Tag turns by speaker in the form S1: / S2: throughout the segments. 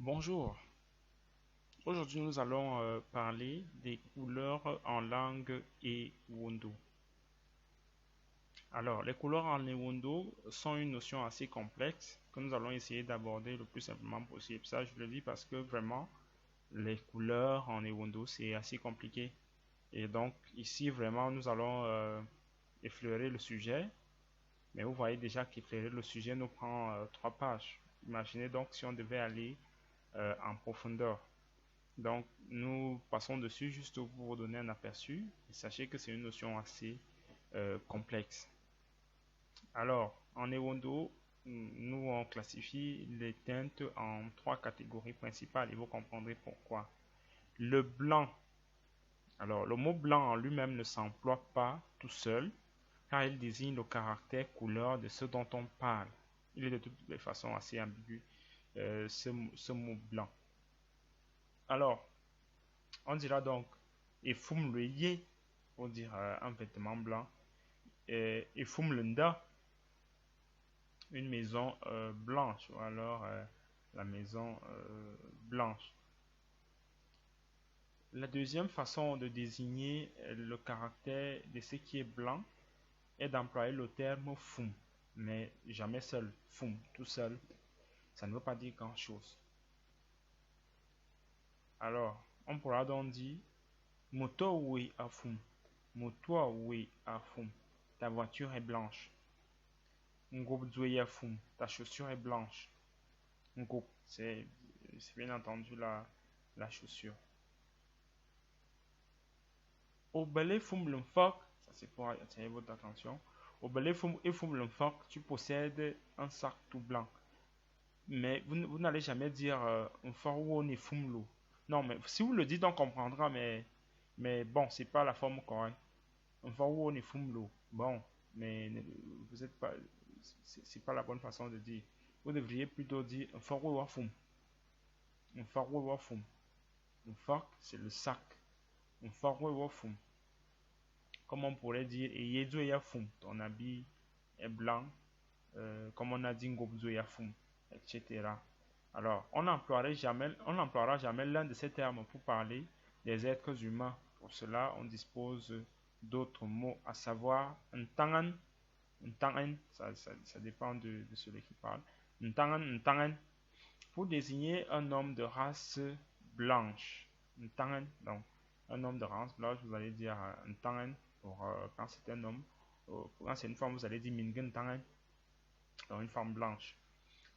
S1: Bonjour, aujourd'hui nous allons parler des couleurs en langue Ewondo. Alors, les couleurs en Ewondo sont une notion assez complexe que nous allons essayer d'aborder le plus simplement possible. Ça, je le dis parce que vraiment, les couleurs en Ewondo, c'est assez compliqué. Et donc, ici, vraiment, nous allons effleurer le sujet. Mais vous voyez déjà qu'effleurer le sujet nous prend 3 pages. Imaginez donc si on devait aller en profondeur. Donc, nous passons dessus juste pour vous donner un aperçu. Et sachez que c'est une notion assez complexe. Alors, en Ewondo, nous on classifie les teintes en 3 catégories principales et vous comprendrez pourquoi. Le blanc. Alors, le mot blanc en lui-même ne s'emploie pas tout seul car il désigne le caractère couleur de ce dont on parle. Il est de toutes les façons assez ambigu, ce mot blanc. Alors, on dira donc Efum le ye pour dire un vêtement blanc. Et Efum le nda, une maison blanche, ou alors la maison blanche. La deuxième façon de désigner le caractère de ce qui est blanc est d'employer le terme fum, mais jamais seul. Fum, tout seul, ça ne veut pas dire grand-chose. Alors, on pourra donc dire moto oui à fum, moto oui à fum, ta voiture est blanche. Ngop Zoya Fum, ta chaussure est blanche. Ngop, c'est bien entendu la chaussure. Obele Fum Lumfok, ça c'est pour attirer votre attention. Obele Fum et Fum Lumfok, tu possèdes un sac tout blanc. Mais vous n'allez jamais dire un fort ou on est Fum Lo. Non, mais si vous le dites, on comprendra, mais bon, c'est pas la forme correcte. Un fort ou on est Fum Lo. Bon, mais vous êtes pas, c'est pas la bonne façon de dire. Vous devriez plutôt dire un fort ou un fum. Un fort ou un fum. Un fort, c'est le sac. Un fort ou un fum. Comme on pourrait dire, et yezo ya fum. Ton habit est blanc. Comme on a dit, ngobzo ya fum, etc. Alors, on n'emploiera jamais l'un de ces termes pour parler des êtres humains. Pour cela, on dispose d'autres mots, à savoir ntangan. Ntangan, ça dépend de celui qui parle. Ntangan, ntangan, pour désigner un homme de race blanche. Ntangan, donc un homme de race blanche, vous allez dire ntangan pour quand c'est un homme. Quand c'est une femme, vous allez dire mingen ntangan, donc une femme blanche.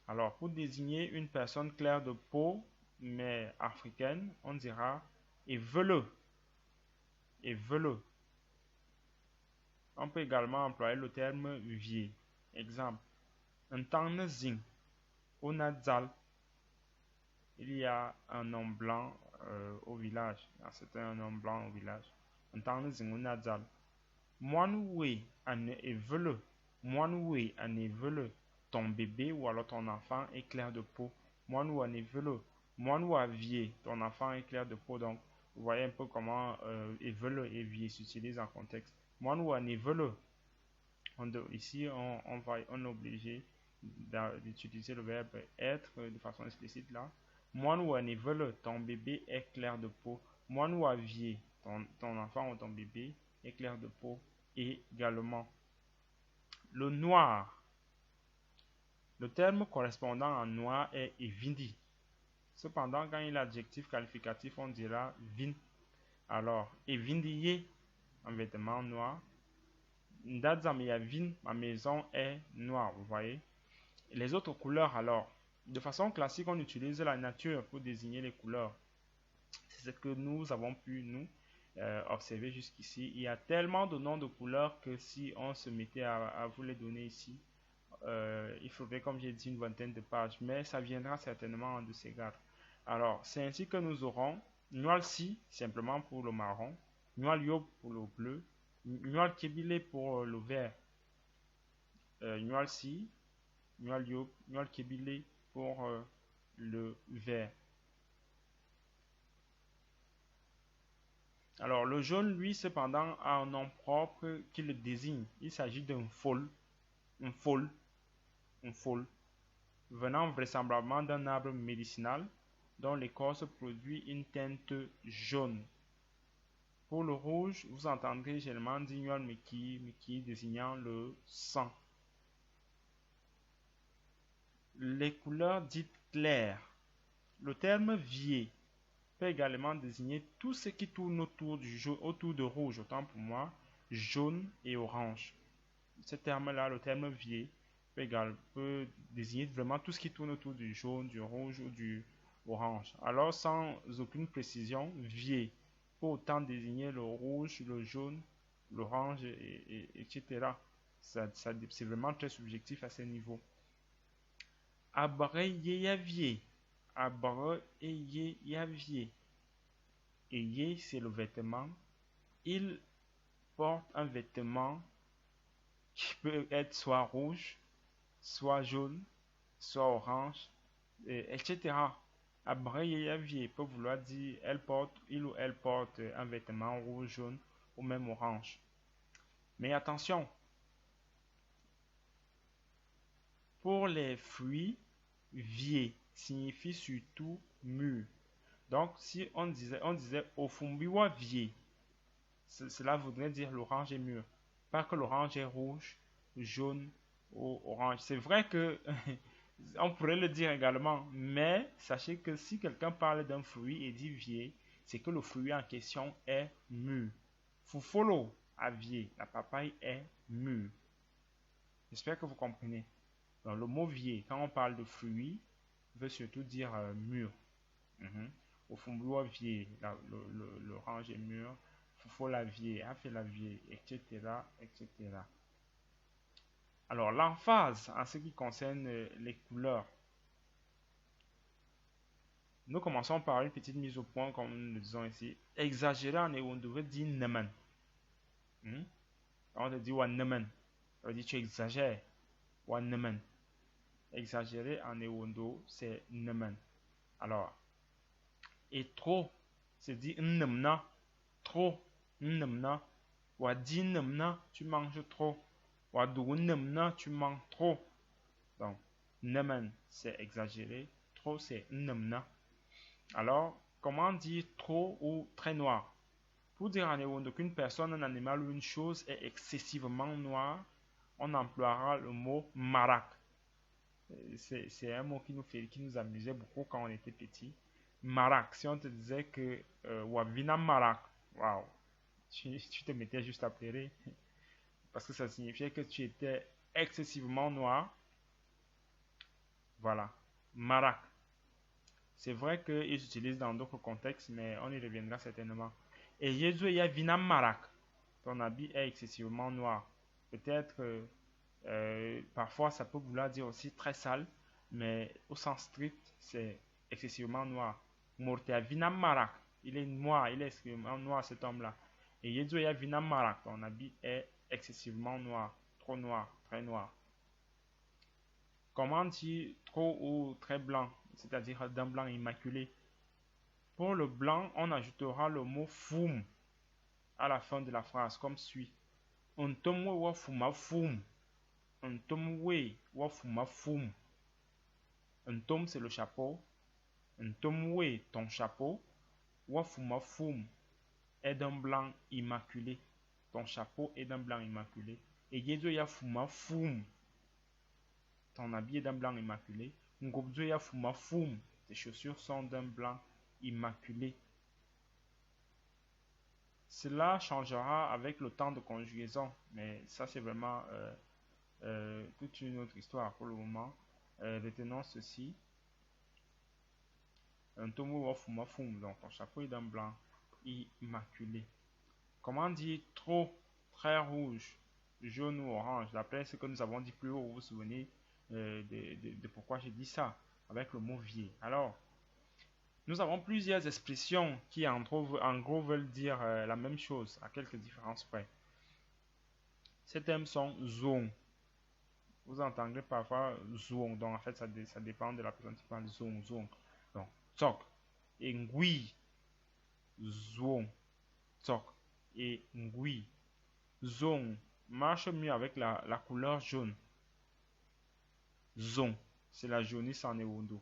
S1: Alors, pour désigner une personne claire de peau, mais africaine, on dira evele. Evele. On peut également employer le terme vieux. Exemple, ntangan zing, onadzal. Il y a un homme blanc au village. C'était un homme blanc au village. Ntangan zing, onadzal. Moinoué ane evele. Moinoué ane evele. Ton bébé ou alors ton enfant est clair de peau. Moinou ane evele. Moinou avier. Ton enfant est clair de peau. Donc, vous voyez un peu comment evele et vier s'utilisent en contexte. Moinou ane evele. Ici, on est obligé d'utiliser le verbe être de façon explicite là. Moinou ane evele. Ton bébé est clair de peau. Moinou avier. Ton enfant ou ton bébé est clair de peau également. Le noir. Le terme correspondant en noir est evindi. Cependant, quand il est adjectif qualificatif, on dira vin. Alors, evindiye, un vêtement noir. Ndadzamiya vin, ma maison est noire, vous voyez. Les autres couleurs, alors, de façon classique, on utilise la nature pour désigner les couleurs. C'est ce que nous avons pu, nous, observer jusqu'ici. Il y a tellement de noms de couleurs que si on se mettait à vous les donner ici, il faudrait, comme j'ai dit, une vingtaine de pages, mais ça viendra certainement en de ces gardes. Alors, c'est ainsi que nous aurons Nual Si, simplement pour le marron, Nual Yob pour le bleu, Nual Kebile pour le vert, Nual Si, Nual Yob, Nual Kebile pour le vert. Alors, le jaune, lui, cependant, a un nom propre qui le désigne. Il s'agit d'un fol, un fol, un fol, venant vraisemblablement d'un arbre médicinal dont l'écorce produit une teinte jaune. Pour le rouge, vous entendrez généralement dire meki désignant le sang. Les couleurs dites claires. Le terme vier peut également désigner tout ce qui tourne autour de rouge, autant pour moi, jaune et orange. Ce terme-là, le terme vier, peut désigner vraiment tout ce qui tourne autour du jaune, du rouge ou du orange. Alors, sans aucune précision, vier peut autant désigner le rouge, le jaune, l'orange, etc. C'est vraiment très subjectif à ce niveau. Abreyeyavie. Abreyeyavie. Eyé, c'est le vêtement. Il porte un vêtement qui peut être soit rouge, soit jaune, soit orange, etc. Abreyeyavie peut vouloir dire il ou elle porte un vêtement rouge, jaune ou même orange. Mais attention, pour les fruits, vier signifie surtout mûr. Donc, si on disait ofumbiwa vier, cela voudrait dire l'orange est mûr. Pas que l'orange est rouge, jaune ou orange. C'est vrai que on pourrait le dire également, mais sachez que si quelqu'un parle d'un fruit et dit vier, c'est que le fruit en question est mûr. Fufolo à vier, la papaye est mûre. J'espère que vous comprenez. Donc, le mot vier, quand on parle de fruits, veut surtout dire mûr. Au fumbiwa vier, l'orange est mûr. Fufo la vier, afé la vier, etc., etc. Alors, l'emphase en ce qui concerne les couleurs. Nous commençons par une petite mise au point, comme nous le disons ici. Exagérer en Ewondo veut dire nemen. On te dit wa nemen. Ça veut dire tu exagères. Wa nemen. Exagérer en Ewondo, c'est nemen. Alors, et trop, c'est dit nemna. Trop, nemna. Wa di nemna, tu manges trop. Wa do nemna, tu manges trop. Donc, nemen, c'est exagéré. Trop, c'est nemna. Alors, comment dire trop ou très noir? Pour dire en Ewondo qu'une personne, un animal ou une chose est excessivement noire, on emploiera le mot marak. C'est un mot qui nous amusait beaucoup quand on était petit. Marak, si on te disait que Wavina Marak, waouh, tu te mettais juste à pleurer parce que ça signifiait que tu étais excessivement noir. Voilà, Marak. C'est vrai qu'ils utilisent dans d'autres contextes, mais on y reviendra certainement. Et Yezu ya Vina Marak, ton habit est excessivement noir. Peut-être parfois ça peut vouloir dire aussi très sale, mais au sens strict, c'est excessivement noir. Mortea Vina Marak, il est noir, il est excessivement noir cet homme-là. Et Yezoya Vina Marak, ton habit est excessivement noir, trop noir, très noir. Comment dire trop ou très blanc, c'est-à-dire d'un blanc immaculé? Pour le blanc, on ajoutera le mot foum à la fin de la phrase, comme suit. Untomwe wa fuma foum. Untomwe wa fuma foum. Untom, c'est le chapeau. Untomwe, ton chapeau. Wa fuma foum est d'un blanc immaculé. Ton chapeau est d'un blanc immaculé. Et yezo ya fuma foum. Ton habit est d'un blanc immaculé. Ngobzo ya fuma foum. Tes chaussures sont d'un blanc immaculé. Cela changera avec le temps de conjugaison, mais ça c'est vraiment toute une autre histoire pour le moment. Retenons ceci. Un tomo wa fuma fum, donc ton chapeau est d'un blanc immaculé. Comment dire trop, très rouge, jaune ou orange? D'après ce que nous avons dit plus haut, vous vous souvenez de pourquoi j'ai dit ça avec le mot vier. Alors, nous avons plusieurs expressions qui en gros veulent dire la même chose à quelques différences près. Ces termes sont zong. Vous entendrez parfois zong, donc en fait ça dépend de la personne qui parle zong, zong. Donc, tok et ngui, zong, tok et ngui. Zong marche mieux avec la couleur jaune. Zong, c'est la jaunisse en Ewondo.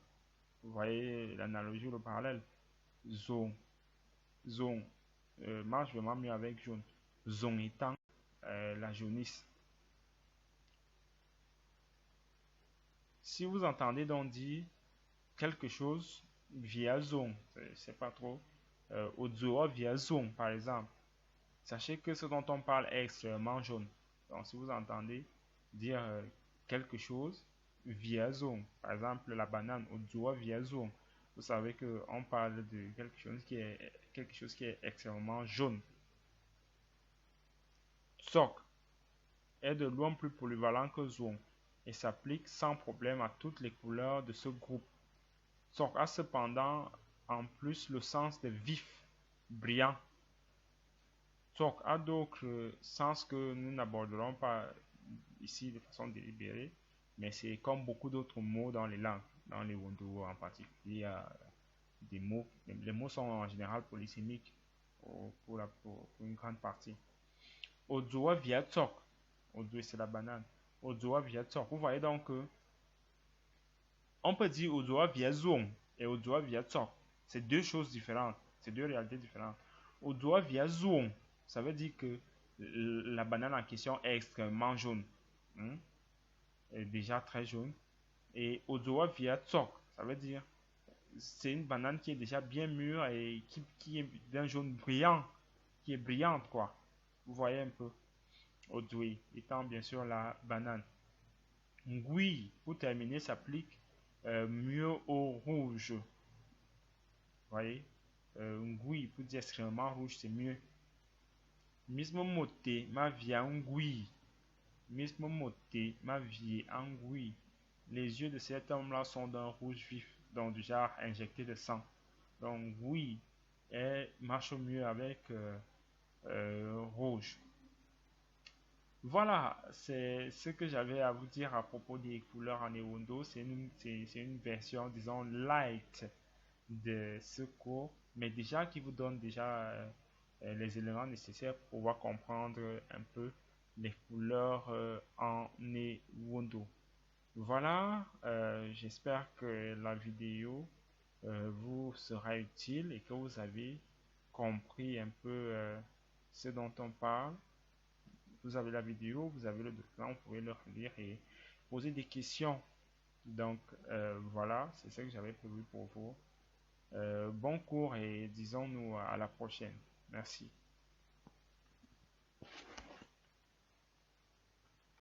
S1: Vous voyez l'analogie ou le parallèle. Zone, zone marche vraiment mieux avec jaune. Zone étant la jaunisse. Si vous entendez donc dire quelque chose via zone, c'est pas trop. Au via zone, par exemple. Sachez que ce dont on parle est extrêmement jaune. Donc, si vous entendez dire quelque chose via zone, par exemple la banane au via zone, vous savez qu'on parle de quelque chose qui est extrêmement jaune. Tsoc est de loin plus polyvalent que zone et s'applique sans problème à toutes les couleurs de ce groupe. Tsoc a cependant en plus le sens de vif, brillant. Tsoc a d'autres sens que nous n'aborderons pas ici de façon délibérée, mais c'est comme beaucoup d'autres mots dans les langues, dans les Wondou en particulier, il y a des mots, les mots sont en général polysémiques pour une grande partie. Ozoa via Tsok, Ozoa c'est la banane, Ozoa via Tsok, vous voyez donc que on peut dire Ozoa via Zong et Ozoa via Tsok, c'est deux choses différentes, c'est deux réalités différentes. Ozoa via Zong, ça veut dire que la banane en question est extrêmement jaune. Est déjà très jaune. Et Ozoa via Tsok, ça veut dire c'est une banane qui est déjà bien mûre et qui est d'un jaune brillant, qui est brillante quoi. Vous voyez un peu. Ozoe étant bien sûr la banane. Ngui, pour terminer, s'applique mieux au rouge. Vous voyez. Ngui, pour dire extrêmement rouge, c'est mieux. Mismo mote, ma via ngui. Mismo mote, ma vie angui. Les yeux de cet homme-là sont d'un rouge vif, donc du genre injecté de sang. Donc oui, elle marche mieux avec rouge. Voilà, c'est ce que j'avais à vous dire à propos des couleurs en Ewondo. C'est une version, disons, light de ce cours, mais déjà qui vous donne déjà les éléments nécessaires pour pouvoir comprendre un peu les couleurs en Ewondo. Voilà, j'espère que la vidéo vous sera utile et que vous avez compris un peu ce dont on parle. Vous avez la vidéo, vous avez le document, vous pouvez le relire et poser des questions. Donc voilà, c'est ce que j'avais prévu pour vous. Bon cours et disons-nous à la prochaine. Merci.